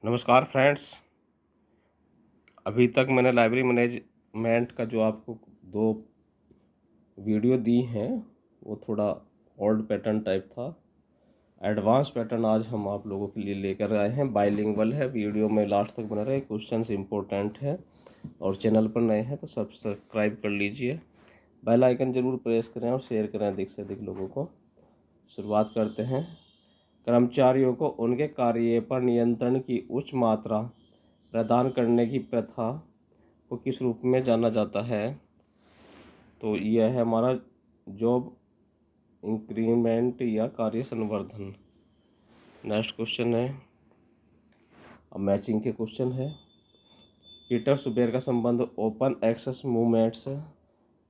नमस्कार फ्रेंड्स। अभी तक मैंने लाइब्रेरी मैनेजमेंट का जो आपको 2 वीडियो दी हैं वो थोड़ा ओल्ड पैटर्न टाइप था। एडवांस पैटर्न आज हम आप लोगों के लिए लेकर आए हैं। बाइलिंगुअल है। वीडियो में लास्ट तक बना रहे। क्वेश्चंस इंपॉर्टेंट है और चैनल पर नए हैं तो सब्सक्राइब कर लीजिए। बेल आइकन जरूर प्रेस करें और शेयर करें अधिक से अधिक लोगों को। शुरुआत करते हैं। कर्मचारियों को उनके कार्य पर नियंत्रण की उच्च मात्रा प्रदान करने की प्रथा को किस रूप में जाना जाता है? तो यह है हमारा जॉब इंक्रीमेंट या कार्य संवर्धन। नेक्स्ट क्वेश्चन है, अब मैचिंग के क्वेश्चन है। पीटर सुबेर का संबंध ओपन एक्सेस मूवमेंट से,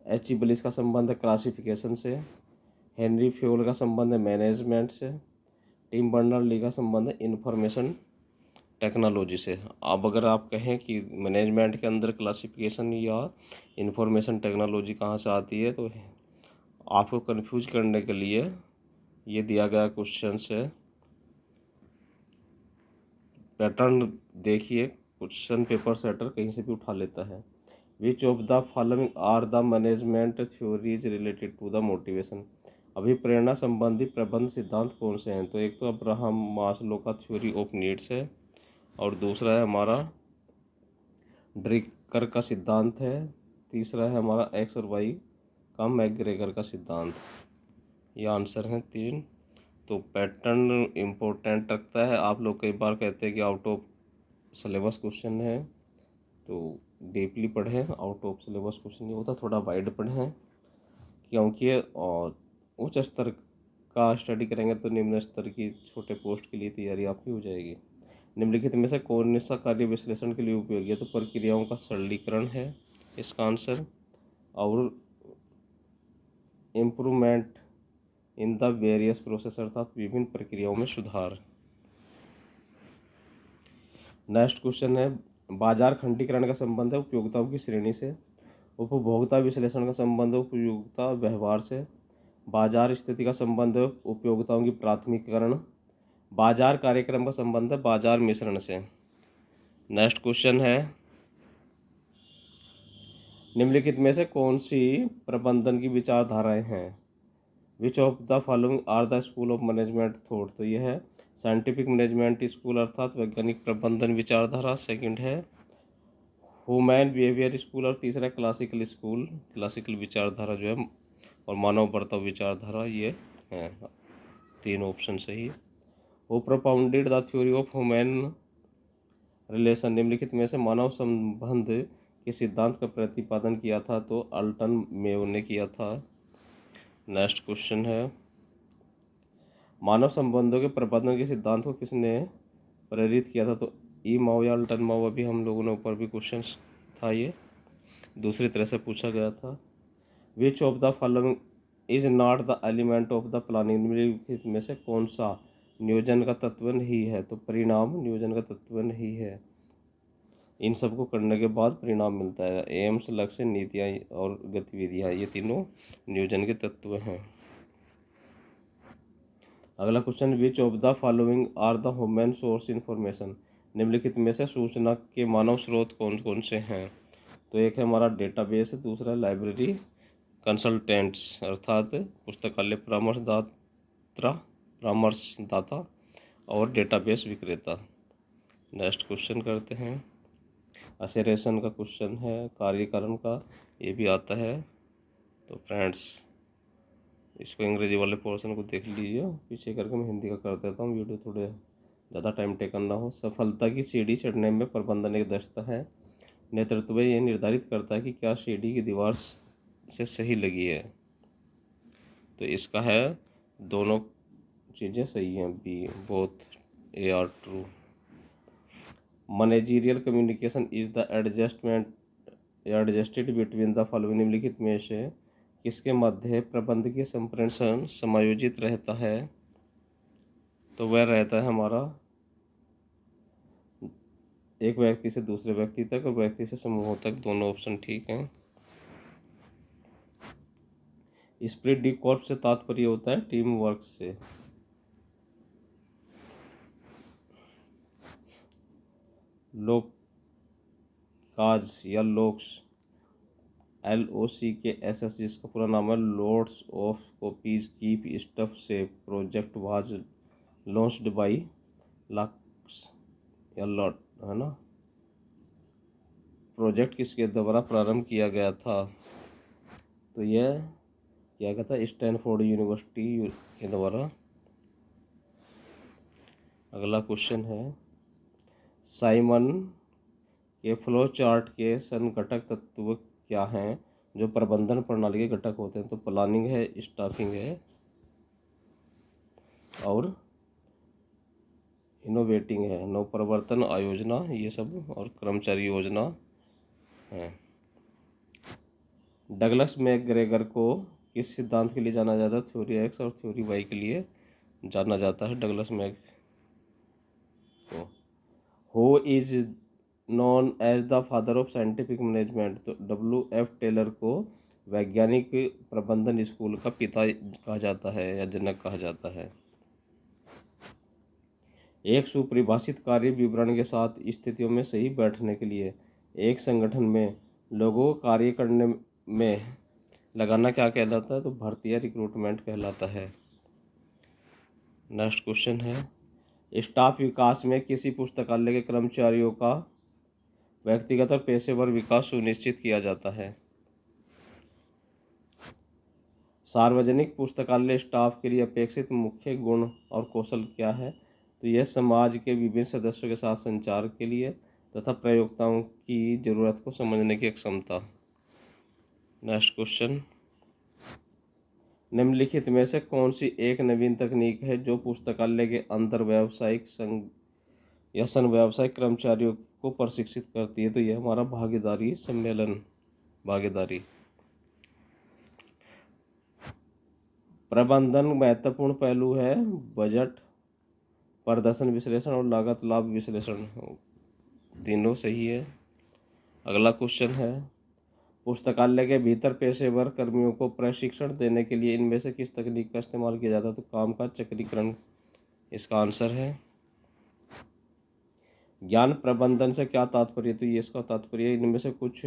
एच ब्लिस का संबंध क्लासिफिकेशन से, हेनरी फ्योल का संबंध मैनेजमेंट से, टिम बर्नर ली का संबंध इंफॉर्मेशन टेक्नोलॉजी से। अब अगर आप कहें कि मैनेजमेंट के अंदर क्लासिफिकेशन या इंफॉर्मेशन टेक्नोलॉजी कहाँ से आती है, तो आपको कंफ्यूज करने के लिए ये दिया गया क्वेश्चन है। पैटर्न देखिए, क्वेश्चन पेपर सेटर कहीं से भी उठा लेता है। Which of the following are the management theories related to the motivation. अभी प्रेरणा संबंधी प्रबंध सिद्धांत कौन से हैं? तो एक तो अब्राहम मास्लो का थ्योरी ऑफ नीड्स है और दूसरा है हमारा ड्रिकर का सिद्धांत है। तीसरा है हमारा एक्स और वाई का मैकग्रेगर का सिद्धांत। ये आंसर हैं 3। तो पैटर्न इम्पोर्टेंट रखता है। आप लोग कई बार कहते हैं कि आउट ऑफ सिलेबस क्वेश्चन है, तो डीपली पढ़ें। आउट ऑफ सिलेबस क्वेश्चन नहीं होता, थोड़ा वाइड पढ़ें, क्योंकि और उच्च स्तर का स्टडी करेंगे तो निम्न स्तर की छोटे पोस्ट के लिए तैयारी आपकी हो जाएगी। निम्नलिखित में से कौन सा कार्य विश्लेषण के लिए उपयोगी है? तो प्रक्रियाओं का सरलीकरण है इसका आंसर, और improvement in the various process अर्थात विभिन्न प्रक्रियाओं में सुधार। नेक्स्ट क्वेश्चन है, बाजार खंडीकरण का संबंध है उपयोगिताओं की श्रेणी से, उपभोक्ता विश्लेषण का संबंध है उपयोगिता व्यवहार से, बाजार स्थिति का संबंध है उपयोगिताओं की प्राथमिकरण, बाजार कार्यक्रम का संबंध है बाजार मिश्रण से। नेक्स्ट क्वेश्चन है, निम्नलिखित में से कौन सी प्रबंधन की विचारधाराएं हैं? Which of the following are the school of management thought. तो यह है साइंटिफिक मैनेजमेंट स्कूल अर्थात वैज्ञानिक प्रबंधन विचारधारा। सेकंड है ह्यूमन बिहेवियर स्कूल और तीसरा क्लासिकल स्कूल, क्लासिकल विचारधारा जो है और मानव बर्ताव विचारधारा। ये है 3 ऑप्शन सही। वो propounded the theory of human relation. निम्नलिखित में से मानव संबंध के सिद्धांत का प्रतिपादन किया था? तो अल्टन मेयो ने किया था। नेक्स्ट क्वेश्चन है, मानव संबंधों के प्रबंधन के सिद्धांत को किसने प्रेरित किया था? तो ई माओ या अल्टन माओ। अभी हम लोगों ने ऊपर भी क्वेश्चन था, ये दूसरी तरह से पूछा गया था। विच of the following is not the element of the planning. निम्नलिखित में से कौन सा नियोजन का तत्व नहीं है? तो परिणाम नियोजन का तत्व नहीं है। इन सबको करने के बाद परिणाम मिलता है। एम्स, लक्ष्य, नीतियाँ और गतिविधियाँ, ये तीनों नियोजन के तत्व हैं। अगला question, which of the following are the human source information. निम्नलिखित में से सूचना के मानव स्रोत कौन कौन से हैं? तो एक है हमारा डेटाबेस, दूसरा लाइब्रेरी कंसल्टेंट्स अर्थात पुस्तकालय परामर्शदाता और डेटाबेस विक्रेता। नेक्स्ट क्वेश्चन करते हैं, असेरेशन का क्वेश्चन है, कार्यकारण का, ये भी आता है। तो फ्रेंड्स इसको अंग्रेजी वाले पोर्शन को देख लीजिए, पीछे करके मैं हिंदी का कर देता हूँ, वीडियो थोड़े ज़्यादा टाइम टेकन ना हो। सफलता की सीढ़ी चढ़ने में प्रबंधन एक दक्षता है। नेतृत्व ये निर्धारित करता है कि क्या सीढ़ी की दीवार से सही लगी है। तो इसका है दोनों चीज़ें सही हैं, B both A are true. Managerial communication is the adjusted between the following. निम्नलिखित में से किसके मध्य प्रबंधकीय संप्रेषण समायोजित रहता है? तो वह रहता है हमारा एक व्यक्ति से दूसरे व्यक्ति तक और व्यक्ति से समूहों तक। दोनों ऑप्शन ठीक हैं। स्प्रिट डी कॉर्प से तात्पर्य होता है टीम वर्क से। लोकाज या लोक्स LOCKSS, जिसका पूरा नाम है lots of copies keep stuff से project was launched by LOCKSS या लॉट, है ना। प्रोजेक्ट किसके द्वारा प्रारंभ किया गया था? तो यह किया गया था स्टैनफोर्ड यूनिवर्सिटी के द्वारा। अगला क्वेश्चन है, साइमन के फ्लो चार्ट के संघटक तत्व क्या हैं जो प्रबंधन प्रणाली के घटक होते हैं? तो प्लानिंग है, स्टाफिंग है और इनोवेटिंग है, नवप्रवर्तन आयोजना, ये सब, और कर्मचारी योजना है। डगलस मैकग्रेगर को किस सिद्धांत के लिए जाना जाता है? थ्योरी एक्स और थ्योरी वाई के लिए जाना जाता है डगलस मैक को। Who is known as the father of scientific management? तो WF टेलर को वैज्ञानिक प्रबंधन स्कूल का पिता कहा जाता है या जनक कहा जाता है। एक सुपरिभाषित कार्य विवरण के साथ स्थितियों में सही बैठने के लिए एक संगठन में लोगों को कार्य करने में लगाना क्या कहलाता है? तो भर्ती या रिक्रूटमेंट कहलाता है। नेक्स्ट क्वेश्चन है, स्टाफ विकास में किसी पुस्तकालय के कर्मचारियों का व्यक्तिगत और पेशेवर विकास सुनिश्चित किया जाता है। सार्वजनिक पुस्तकालय स्टाफ के लिए अपेक्षित मुख्य गुण और कौशल क्या है? तो यह समाज के विभिन्न सदस्यों के साथ संचार के लिए तथा प्रयोक्ताओं की जरूरत को समझने की क्षमता। नेक्स्ट क्वेश्चन, निम्नलिखित में से कौन सी एक नवीन तकनीक है जो पुस्तकालय के अंतर व्यावसायिक संघ या व्यावसायिक कर्मचारियों को प्रशिक्षित करती है? तो यह हमारा भागीदारी सम्मेलन, भागीदारी। प्रबंधन महत्वपूर्ण पहलू है बजट, प्रदर्शन विश्लेषण और लागत लाभ विश्लेषण, तीनों सही है। अगला क्वेश्चन है, पुस्तकालय के भीतर पेशेवर कर्मियों को प्रशिक्षण देने के लिए इनमें से किस तकनीक का इस्तेमाल किया जाता है? तो काम का चक्रीकरण इसका आंसर है। ज्ञान प्रबंधन से क्या तात्पर्य? तो ये इसका तात्पर्य इनमें से कुछ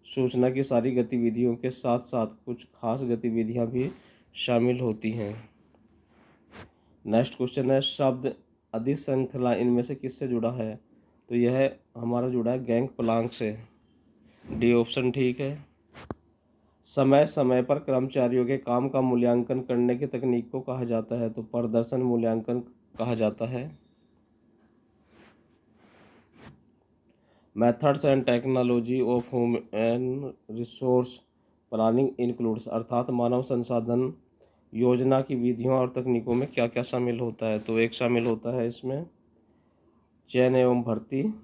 सूचना की सारी गतिविधियों के साथ साथ कुछ खास गतिविधियां भी शामिल होती हैं। नेक्स्ट क्वेश्चन है, शब्द अधिश्रृंखला इनमें से किससे जुड़ा है? तो यह हमारा जुड़ा है गैंग प्लांक से, डी ऑप्शन ठीक है। समय समय पर कर्मचारियों के काम का मूल्यांकन करने की तकनीक को कहा जाता है? तो प्रदर्शन मूल्यांकन कहा जाता है। Methods and technology of human resource planning includes, अर्थात मानव संसाधन योजना की विधियों और तकनीकों में क्या क्या शामिल होता है? तो एक शामिल होता है इसमें चयन एवं भर्ती,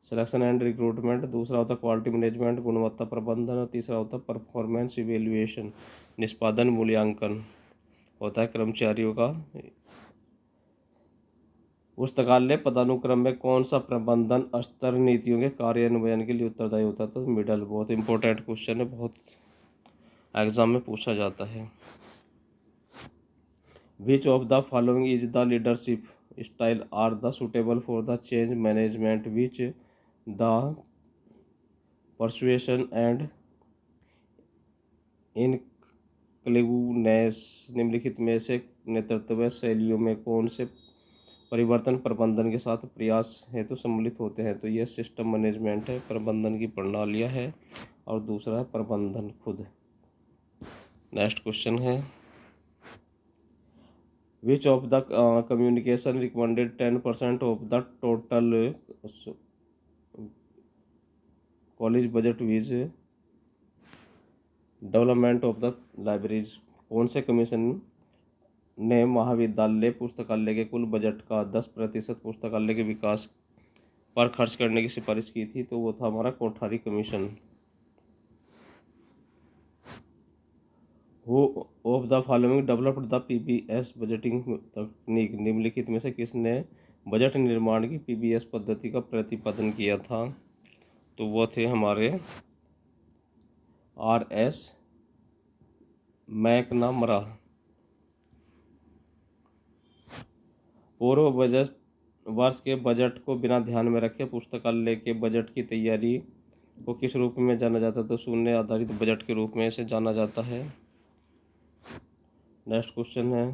सिलेक्शन एंड रिक्रूटमेंट, दूसरा होता है क्वालिटी मैनेजमेंट, गुणवत्ता प्रबंधन, और तीसरा होता है परफॉर्मेंस इवेल्युएशन, निष्पादन मूल्यांकन होता है कर्मचारियों का। पुस्तकालय पदानुक्रम में कौन सा प्रबंधन स्तर नीतियों के कार्यान्वयन के लिए उत्तरदायी होता है? तो मिडल, बहुत इंपॉर्टेंट क्वेश्चन है, बहुत एग्जाम में पूछा जाता है। Which of the following is the leadership style are the suitable for the change management? Which the persuasion and inclusiveness, निम्नलिखित में से नेतृत्व शैलियों में कौन से परिवर्तन प्रबंधन के साथ प्रयास हेतु सम्मिलित होते हैं? तो यह सिस्टम मैनेजमेंट है, प्रबंधन की प्रणालियाँ है, और दूसरा है प्रबंधन खुद। नेक्स्ट क्वेश्चन है, which of the communication recommended 10% of the total college budget with development of the libraries? कौन से कमीशन ने महाविद्यालय पुस्तकालय के कुल बजट का 10% पुस्तकालय के विकास पर खर्च करने की सिफारिश की थी? तो वो था हमारा Kothari commission. Who of the following developed the PBS budgeting तकनीक? निम्नलिखित में से किसने बजट निर्माण की PBS पद्धति का प्रतिपादन किया था? तो वो थे हमारे RS मैकनमरा। पूर्व बजट वर्ष के बजट को बिना ध्यान में रखे पुस्तकालय के बजट की तैयारी को किस रूप में जाना जाता है? तो शून्य आधारित बजट के रूप में इसे जाना जाता है। नेक्स्ट क्वेश्चन है,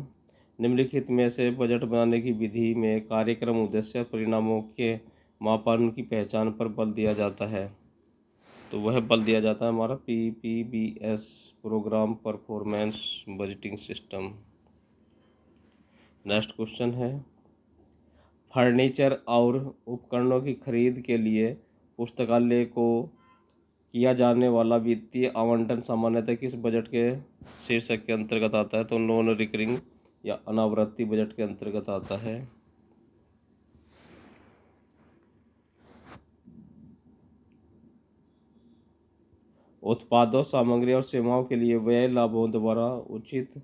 निम्नलिखित में से बजट बनाने की विधि में कार्यक्रम उद्देश्य परिणामों के मापन की पहचान पर बल दिया जाता है? तो वह बल दिया जाता है हमारा PPBS, programme performance budgeting system. Next question है, फर्नीचर और उपकरणों की खरीद के लिए पुस्तकालय को किया जाने वाला वित्तीय आवंटन सामान्यतः किस बजट के शीर्षक के अंतर्गत आता है? तो नॉन रिकरिंग या अनावृत्ति बजट के अंतर्गत आता है। उत्पादों, सामग्री और सेवाओं के लिए व्यय लाभों द्वारा उचित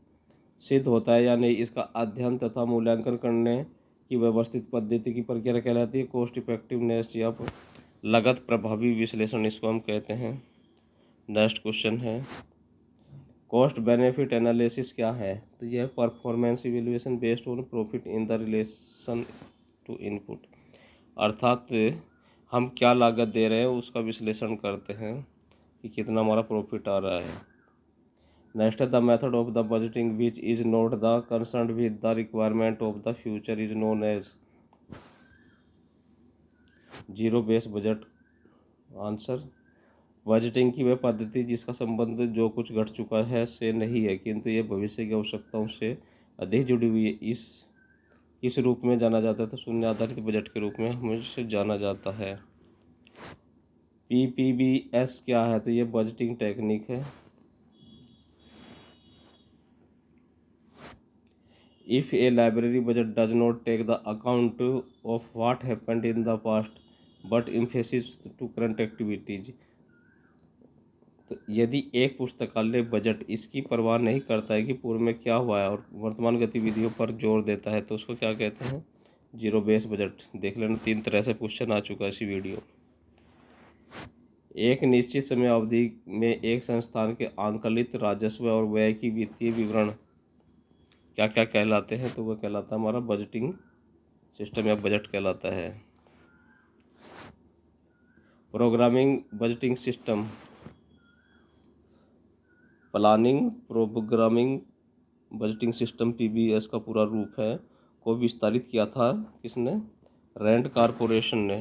सिद्ध होता है या नहीं, इसका अध्ययन तथा मूल्यांकन करने की व्यवस्थित पद्धति की प्रक्रिया कहलाती है कॉस्ट इफेक्टिवनेस या लागत प्रभावी विश्लेषण, इसको हम कहते हैं। नेक्स्ट क्वेश्चन है, कॉस्ट बेनिफिट एनालिसिस क्या है? तो यह performance evaluation based on profit in the relation to input, अर्थात हम क्या लागत दे रहे हैं उसका विश्लेषण करते हैं कि कितना हमारा प्रॉफिट आ रहा है। नेक्स्ट है, the method of the budgeting which is not the concern with the requirement of the future is known as zero base budget. Answer, budgeting की वह पद्धति जिसका संबंध जो कुछ घट चुका है से नहीं है किंतु यह भविष्य की आवश्यकताओं से अधिक जुड़ी हुई है, इस रूप में जाना जाता है? तो शून्य आधारित बजट के रूप में हमेशा जाना जाता है। PPBS क्या है? तो ये बजटिंग टेक्निक है। If a library budget does not take the account of what happened in the past but emphasis to current activities, तो यदि एक पुस्तकालय बजट इसकी परवाह नहीं करता है कि पूर्व में क्या हुआ है और वर्तमान गतिविधियों पर जोर देता है तो उसको क्या कहते हैं? Zero base budget. देख लेना, 3 तरह से क्वेश्चन आ चुका है इसी वीडियो। एक निश्चित समय अवधि में एक संस्थान के आंकलित राजस्व और व्यय की वित्तीय विवरण क्या क्या कहलाते हैं? तो वह कहलाता है हमारा बजटिंग सिस्टम या बजट कहलाता है। Programming budgeting system, planning programming budgeting system PBS का पूरा रूप है को विस्तारित किया था किसने? रैंड कॉरपोरेशन ने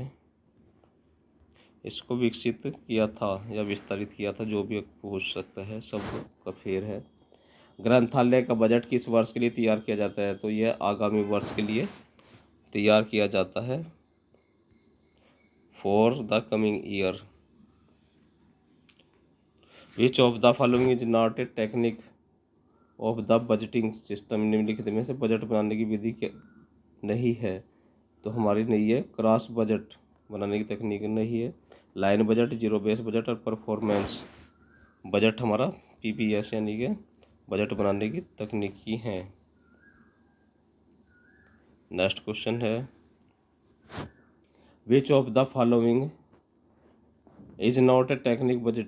इसको विकसित किया था या विस्तारित किया था, जो भी पूछ सकता है, सब का फेर है। ग्रंथालय का बजट किस वर्ष के लिए तैयार किया जाता है? तो यह आगामी वर्ष के लिए तैयार किया जाता है, for the coming year. Which of the following is not a technique of the budgeting system, निम्नलिखित में से बजट बनाने की विधि क्या नहीं है? तो हमारी नहीं है क्रॉस बजट बनाने की तकनीक नहीं है। Line budget, zero base budget और परफॉर्मेंस बजट हमारा PPS यानी कि बजट बनाने की तकनीकी हैं। नेक्स्ट क्वेश्चन है, which of the following is not a technique budget,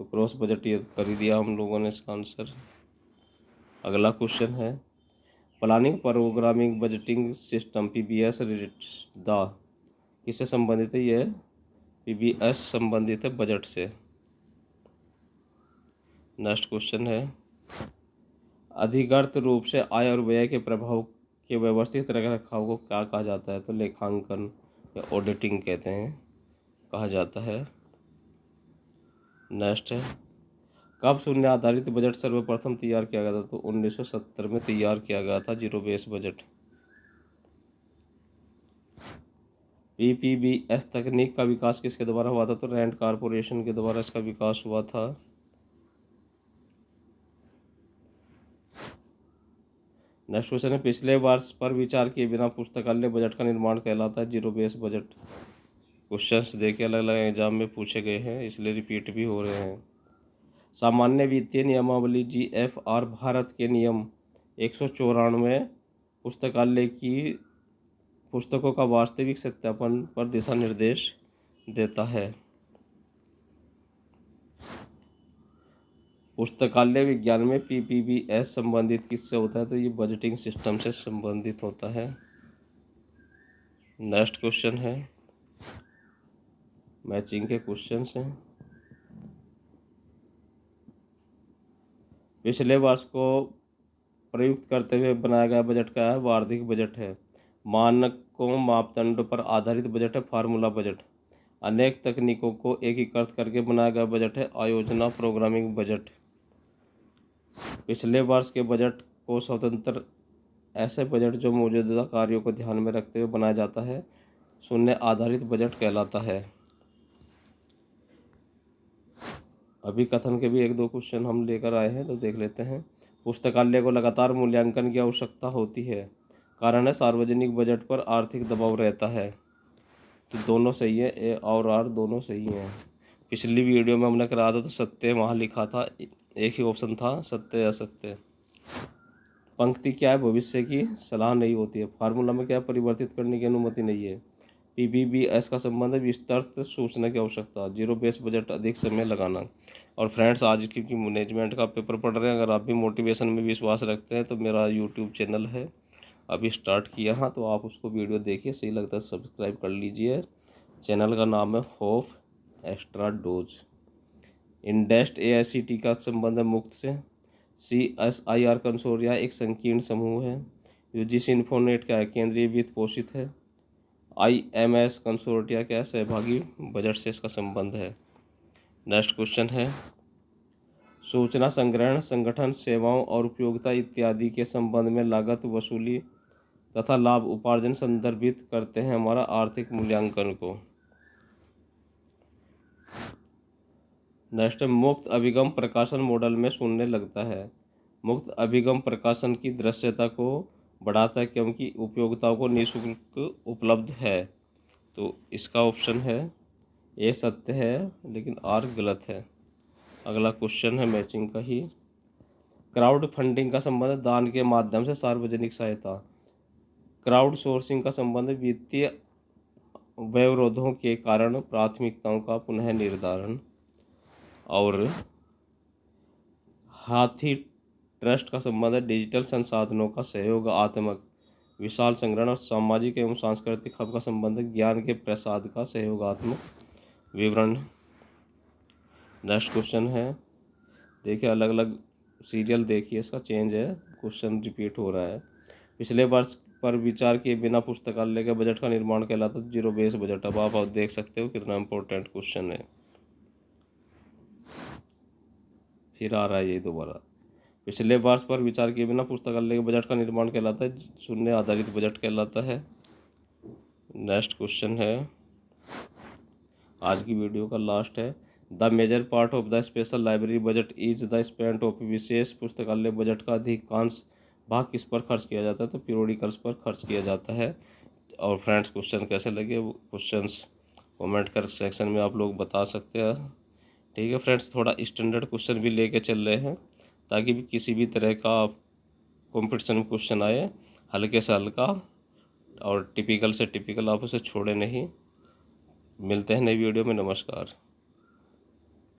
तो क्रॉस बजट ये कर ही दिया हम लोगों ने इसका आंसर। अगला क्वेश्चन है, planning programming budgeting system PBS relates the, किससे संबंधित है? यह PBS संबंधित है बजट से। नेक्स्ट क्वेश्चन है, अधिकृत रूप से आय और व्यय के प्रभाव के व्यवस्थित रखरखाव को क्या कहा जाता है? तो लेखांकन या ऑडिटिंग कहते हैं, कहा जाता है। नेक्स्ट है, कब शून्य आधारित बजट सर्वप्रथम तैयार किया गया था? तो 1970 में तैयार किया गया था जीरो बेस बजट। PPBS तकनीक का विकास किसके द्वारा हुआ था? तो रैंड कॉरपोरेशन के द्वारा इसका विकास हुआ था। नेक्स्ट क्वेश्चन है, पिछले वर्ष पर विचार किए बिना पुस्तकालय बजट का निर्माण कहलाता है जीरो बेस बजट। क्वेश्चंस देखे अलग अलग एग्जाम में पूछे गए हैं इसलिए रिपीट भी हो रहे हैं। सामान्य वित्तीय नियमावली GFR भारत के नियम 194 पुस्तकालय की पुस्तकों का वास्तविक सत्यापन पर दिशा निर्देश देता है। पुस्तकालय विज्ञान में PPBS संबंधित किससे होता है? तो ये बजटिंग सिस्टम से संबंधित होता है। नेक्स्ट क्वेश्चन है, मैचिंग के क्वेश्चंस हैं। पिछले वर्ष को प्रयुक्त करते हुए बनाया गया बजट क्या है? वार्षिक बजट है। मानकों मापदंडों पर आधारित बजट है, फार्मूला बजट। अनेक तकनीकों को एकीकृत करके बनाया गया बजट है, आयोजना प्रोग्रामिंग बजट। पिछले वर्ष के बजट को स्वतंत्र ऐसे बजट जो मौजूदा कार्यों को ध्यान में रखते हुए बनाया जाता है, शून्य आधारित बजट कहलाता है। अभी कथन के भी एक दो क्वेश्चन हम लेकर आए हैं, तो देख लेते हैं। पुस्तकालय को लगातार मूल्यांकन की आवश्यकता होती है, कारण है सार्वजनिक बजट पर आर्थिक दबाव रहता है। तो दोनों सही है, ए और आर दोनों सही हैं। पिछली वीडियो में हमने करा था तो सत्य वहाँ लिखा था, एक ही ऑप्शन था, सत्य असत्य। पंक्ति क्या है? भविष्य की सलाह नहीं होती है। फार्मूला में क्या है? परिवर्तित करने की अनुमति नहीं है। PBBS का संबंध है विस्तृत सूचना की आवश्यकता, जीरो बेस बजट अधिक समय लगाना। और फ्रेंड्स, आज की मैनेजमेंट का पेपर पढ़ रहे हैं, अगर आप भी मोटिवेशन में विश्वास रखते हैं तो मेरा यूट्यूब चैनल है, अभी स्टार्ट किया हाँ, तो आप उसको वीडियो देखिए, सही लगता है सब्सक्राइब कर लीजिए। चैनल का नाम है होप एक्स्ट्रा डोज। इंडेस्ट AICT का संबंध है मुक्त से। CSIR कंसोर्टिया एक संकीर्ण समूह है। UGC इन्फोनेट क्या है? केंद्रीय वित्त पोषित है। IMS कंसोर्टिया क्या है? सहभागी बजट से इसका संबंध है। नेक्स्ट क्वेश्चन है, सूचना संग्रहण, संगठन, सेवाओं और उपयोगिता इत्यादि के संबंध में लागत वसूली तथा लाभ उपार्जन संदर्भित करते हैं हमारा आर्थिक मूल्यांकन को। नेक्स्ट, मुक्त अभिगम प्रकाशन मॉडल में शून्य लगता है। मुक्त अभिगम प्रकाशन की दृश्यता को बढ़ाता है क्योंकि उपयोगिताओं को निःशुल्क उपलब्ध है। तो इसका ऑप्शन है ए सत्य है, लेकिन आर गलत है। अगला क्वेश्चन है मैचिंग का ही। क्राउड फंडिंग का संबंध दान के माध्यम से सार्वजनिक सहायता। क्राउड सोर्सिंग का संबंध वित्तीय व्यवरोधों के कारण प्राथमिकताओं का पुनः निर्धारण। और हाथी ट्रस्ट का संबंध है डिजिटल संसाधनों का सहयोगात्मक विशाल संग्रहण। और सामाजिक एवं सांस्कृतिक हब का संबंध है ज्ञान के प्रसाद का सहयोगात्मक विवरण। नेक्स्ट क्वेश्चन है, देखिए अलग अलग सीरियल देखिए, इसका चेंज है, क्वेश्चन रिपीट हो रहा है। पिछले वर्ष पर विचार किए बिना पुस्तकालय के बजट का निर्माण कहलाता है जीरो बेस बजट। अब आप देख सकते हो कितना इंपॉर्टेंट क्वेश्चन है। फिर आ रहा है ये दोबारा, पिछले वर्ष पर विचार किए बिना पुस्तकालय के बजट का निर्माण कहलाता है शून्य आधारित बजट कहलाता है। नेक्स्ट क्वेश्चन है, आज की वीडियो का लास्ट है। The major part of the special library budget is the spent of. विशेष पुस्तकालय बजट का अधिकांश भाग किस पर खर्च किया जाता है? तो पीरियोडिकल्स पर खर्च किया जाता है। और फ्रेंड्स, क्वेश्चन कैसे लगे वो क्वेश्चंस कमेंट कर सेक्शन में आप लोग बता सकते हैं। ठीक है फ्रेंड्स, थोड़ा स्टैंडर्ड क्वेश्चन भी लेके चल रहे हैं ताकि भी किसी भी तरह का कंपटीशन में क्वेश्चन आए हल्के से हल्का और टिपिकल से टिपिकल, आप उसे छोड़े नहीं। मिलते हैं नई वीडियो में, नमस्कार।